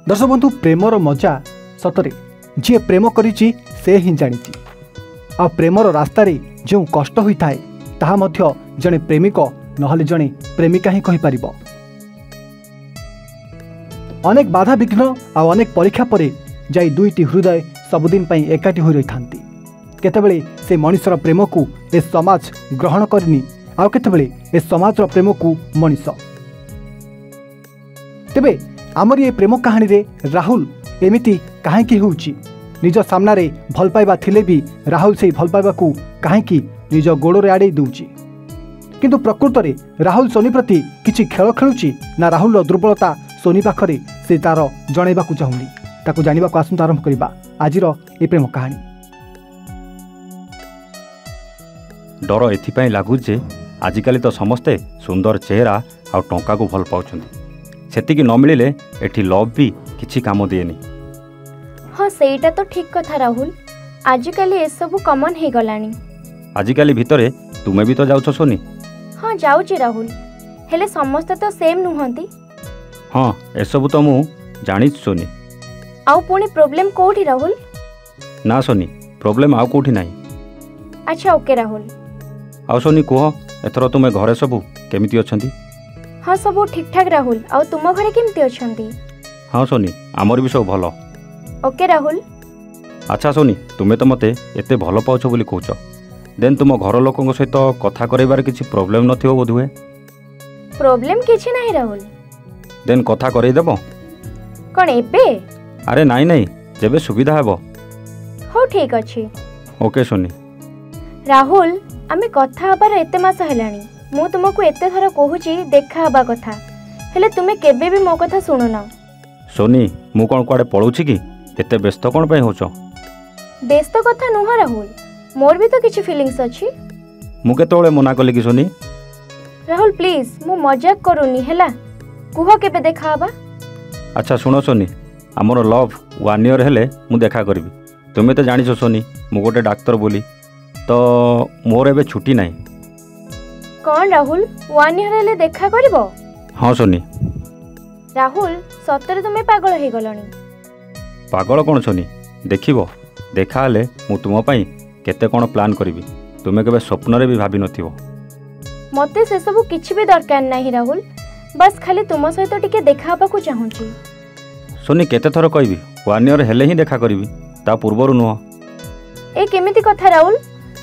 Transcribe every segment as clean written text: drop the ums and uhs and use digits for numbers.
दर्शक बंधु प्रेमर मजा सतरे जी प्रेम करिछि से ही जानिछि। आ प्रेमर रास्तार जो कष्ट होता है ताहा मध्य जने प्रेमिक नहले जने प्रेमिका ही कहि परिबो। अनेक बाधा विघ्न आ अनेक परीक्षा परे जाई दुईटी हृदय सबुदिन पई एकाठी होई रहिथांती। केतेबेले से मनुष्यर प्रेम को ए समाज ग्रहण करनी आ केतेबेले ए समाजर प्रेम को मनुष्य। तेबे आमर ये प्रेम कहानी रे राहुल एमिति काहेकि होउची? निज सामना रे भल पाइबा थिले भी राहुल से भल पाइबा को काहेकि निज गोड़ रे आड़े दूची। किंतु प्रकृत रे राहुल सोनी प्रति किछि खेल खेलुची ना राहुल दुर्बलता सोनी पाखरे से तार जणैबा को चाहुनी। ताको जानिबा को आसंता आरंभ करिबा आजिर ए प्रेम कहानी। डर एथिपाई लागू जे आजिकाली तो समस्ते सुंदर चेहरा आ टंका को भल पाउछंती। सेतिकी न मिलिले एठी लव भी किछि काम दिएनी। हाँ सेटा तो ठीक कथा राहुल। आजिकाली ए सब कॉमन हे गलानी। आजिकाली भितरे तुमे भी तो जाउछ सोनी? हाँ जाउची राहुल, हेले समस्त तो सेम नुहंती। हाँ एसबु तो मु जानी सोनी। आउ पुणी प्रॉब्लम कोठी राहुल? ना सोनी प्रॉब्लम आउ कोठी नाही। अच्छा ओके राहुल। आउ सोनी कुह एथरो तुमे घरे सबु केमिति अछंती? हाँ सब ठीक ठाक राहुल। आउ तुम घरे केमती अछंती? हाँ सोनी आमर भी सब भलो। ओके राहुल। अच्छा सोनी तुमे तो मते एते भलो पाउछ बोली कहूछ, देन तुम घर लोकंग सहित कथा करैबार किछि प्रॉब्लम नथियो बोधुए? प्रॉब्लम किछि नाही राहुल। देन कथा करै देबो? कोन एबे? अरे नाई नाई जेबे सुविधा हेबो। हो ठीक अछि। ओके सोनी। राहुल आमे कथा हबार एते मास हेलानी। मु तुमको एते थर कहूची देखा हबा कथा, हेले तुमे केबे भी मो कथा सुनुना। सोनी मु कोन कुआडे पळुछि कि? एते व्यस्त कोन पय होछ? व्यस्त कथा नुह राहुल, मोर भी तो किछि फीलिंग्स अछि। मु केतोळे मना कली कि सोनी? राहुल प्लीज मु मजाक करूनी हेला, कुह केबे देखा हबा। अच्छा सुनो सोनी, हमर लव 1 ईयर हेले मु देखा करबी। तुमे तो जानिछो सोनी मु गोटे डाक्टर बोली, तो मोर एबे छुट्टी नाही। कौन राहुल 1 ईयर हेले देखा करिवो? हाँ सोनी। राहुल सतरे तुमे पागल हे गलनी। पागल कोन सोनी, देखिबो देखा हेले मु तुम पई केते कोन प्लान करबी, तुमे केबे स्वप्न रे भी भाबी नथिबो। मते से सब किछि भी दरकार नाही राहुल, बस खाली तुम सहित टिके देखा हबा को चाहूची। सोनी केते थर कहबी 1 ईयर हेले ही देखा करबी, ता पूर्वरु नुह। ए केमिति कथा राहुल?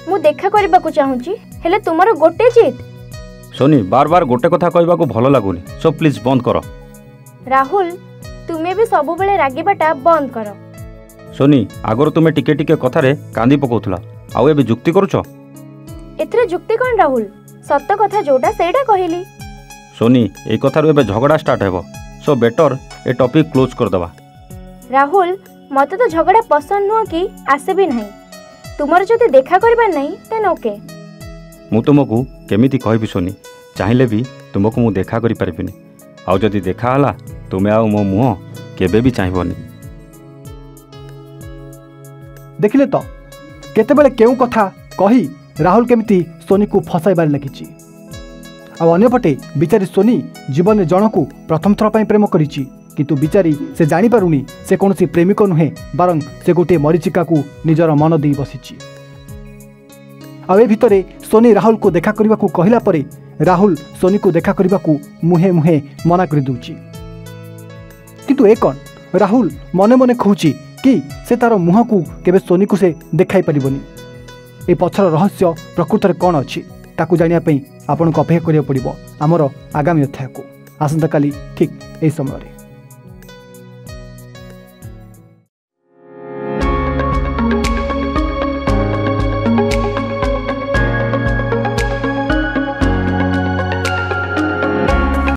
मु देखा करबा को चाहूची, हेले तुमरो गोटे जिद। सोनी बार बार गोटे कथा कहबा को भलो लागुनी, सो प्लीज बंद करो। राहुल तुमे भी सब बेले रागिबाटा बंद करो। सोनी आगर तुमे टिके टिके कथारे कांदी पकोथला, आउ एबे जुक्ति करूछ? एथरे जुक्ति कोन राहुल, सत्य कथा जोटा सेटा कहिली। सोनी ए कथारु एबे झगड़ा स्टार्ट हेबो, सो बेटर ए टॉपिक क्लोज कर दबा। राहुल मते तो झगड़ा पसंद नुह कि आसे भी नहीं। तुमर जदि देखा करबा नहीं तेन ओके। मु तुमको केमिति कहबी सोनी, चाहिले भी तुमको मु देखा करि परबिनी, आउ जदि देखा हला तुमे आउ मो मुह केबे भी चाहिबनी। देखिले तो केतेबेले केउ कथा कही राहुल केमिति सोनी को फसाइबार लागिछि। आ अन्यपटे बिचारी सोनी जीवन में जन को प्रथम थर पर प्रेम करिछि, किंतु बिचारी से जानी पारुनी से कौनसी प्रेमिक नुहे, बरं से गोटे मरीचिका को निजर मन दे बसिछि। आ ए भितरे सोनी राहुल को देखा करबा को कहिला परे राहुल सोनी को देखा करबा को मुहे मुहे मना कर दूछि। किंतु ए कोन राहुल मने मने कहूछि कि से तार मुह को केबे सोनी को से देखाई परिबनी। ए पछर रहस्य प्रकृत रे कोन अछि ताकू जानिया पई आपन को अपेक्षा करिया पड़िबो आमर आगामी अध्याय को। आसंता काली ठीक ए समय रे।